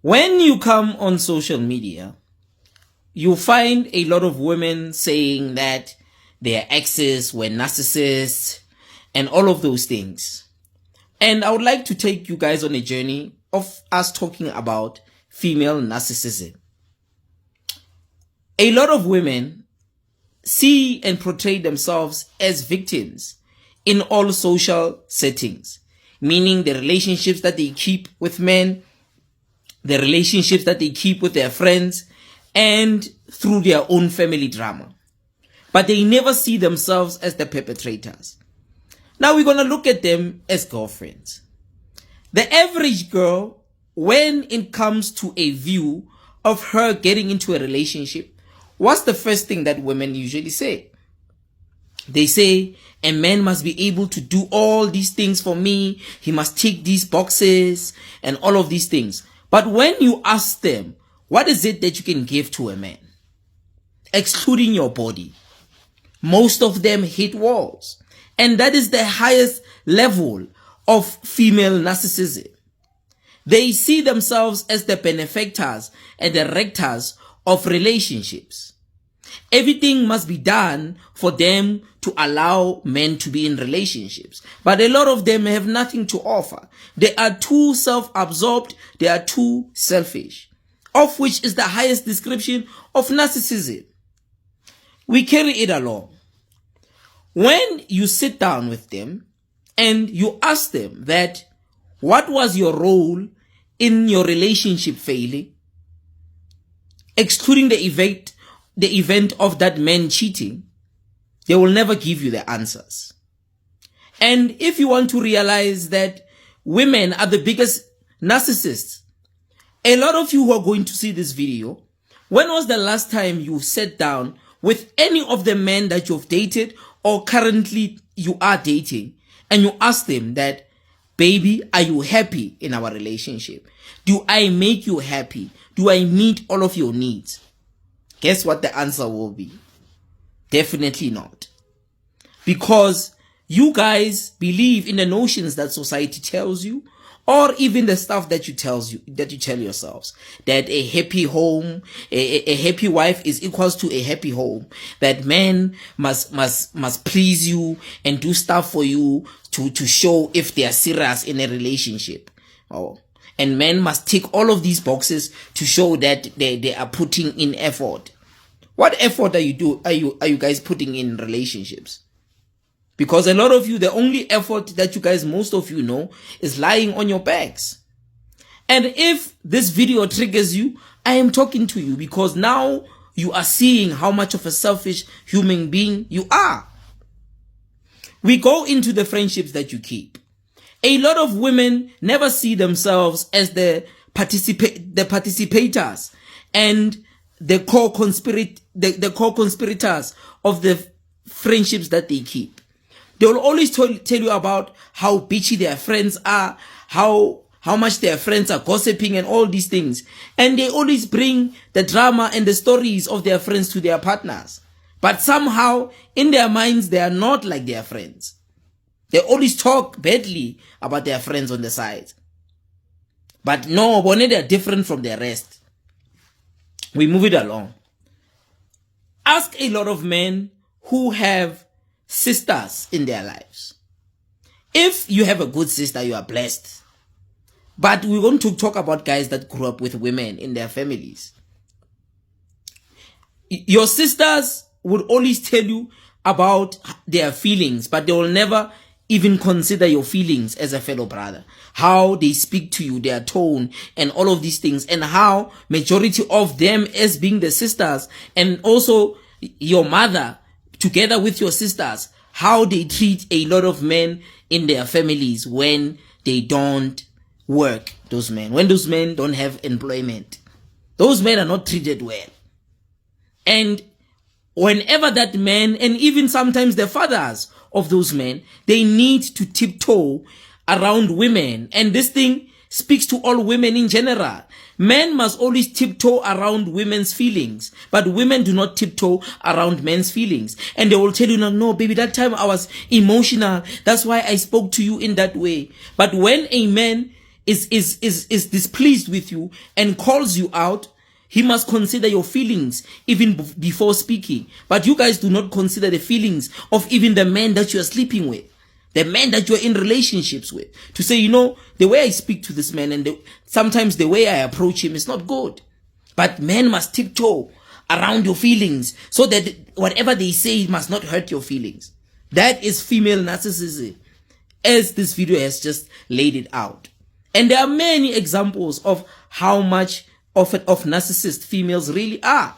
When you come on social media, you find a lot of women saying that their exes were narcissists and all of those things. And I would like to take you guys on a journey of us talking about female narcissism. A lot of women see and portray themselves as victims in all social settings, meaning the relationships that they keep with men, the relationships that they keep with their friends, and through their own family drama. But they never see themselves as the perpetrators. Now we're going to look at them as girlfriends. The average girl, when it comes to a view of her getting into a relationship, what's the first thing that women usually say? They say, a man must be able to do all these things for me. He must tick these boxes and all of these things. But when you ask them, what is it that you can give to a man? Excluding your body, most of them hit walls. And that is the highest level of female narcissism. They see themselves as the benefactors and the rectors of relationships. Everything must be done for them to allow men to be in relationships. But a lot of them have nothing to offer. They are too self-absorbed. They are too selfish. Of which is the highest description of narcissism. We carry it along. When you sit down with them and you ask them that, what was your role in your relationship failing? Excluding the event of that man cheating, they will never give you the answers. And if you want to realize that women are the biggest narcissists, a lot of you who are going to see this video, when was the last time you sat down with any of the men that you've dated or currently you are dating and you ask them that, baby, are you happy in our relationship? Do I make you happy? Do I meet all of your needs? Guess what the answer will be? Definitely not. Because you guys believe in the notions that society tells you, or even the stuff that you tell yourselves, that a happy home, a happy wife is equals to a happy home, that men must please you and do stuff for you to show if they are serious in a relationship. And men must tick all of these boxes to show that they are putting in effort. What effort are you guys putting in relationships? Because a lot of you, the only effort that you guys, most of you know, is lying on your backs. And if this video triggers you, I am talking to you because now you are seeing how much of a selfish human being you are. We go into the friendships that you keep. A lot of women never see themselves as the participators and the co-conspirators of the friendships that they keep. They will always tell you about how bitchy their friends are, how much their friends are gossiping and all these things. And they always bring the drama and the stories of their friends to their partners. But somehow, in their minds, they are not like their friends. They always talk badly about their friends on the side. But no, they are different from the rest. We move it along. Ask a lot of men who have sisters in their lives. If you have a good sister, you are blessed. But we want to talk about guys that grew up with women in their families. Your sisters would always tell you about their feelings, but they will never even consider your feelings as a fellow brother. How they speak to you, their tone, and all of these things, and how majority of them as being the sisters, and also your mother, together with your sisters, how they treat a lot of men in their families when they don't work, those men. When those men don't have employment. Those men are not treated well. And whenever that man, and even sometimes the fathers of those men, they need to tiptoe around women. And this thing speaks to all women in general. Men must always tiptoe around women's feelings, but women do not tiptoe around men's feelings. And they will tell you, no, baby, that time I was emotional. That's why I spoke to you in that way. But when a man is displeased with you and calls you out, he must consider your feelings even before speaking. But you guys do not consider the feelings of even the man that you are sleeping with, the man that you are in relationships with. To say, the way I speak to this man and sometimes the way I approach him is not good. But men must tiptoe around your feelings so that whatever they say must not hurt your feelings. That is female narcissism, as this video has just laid it out. And there are many examples of how much of narcissist females really are.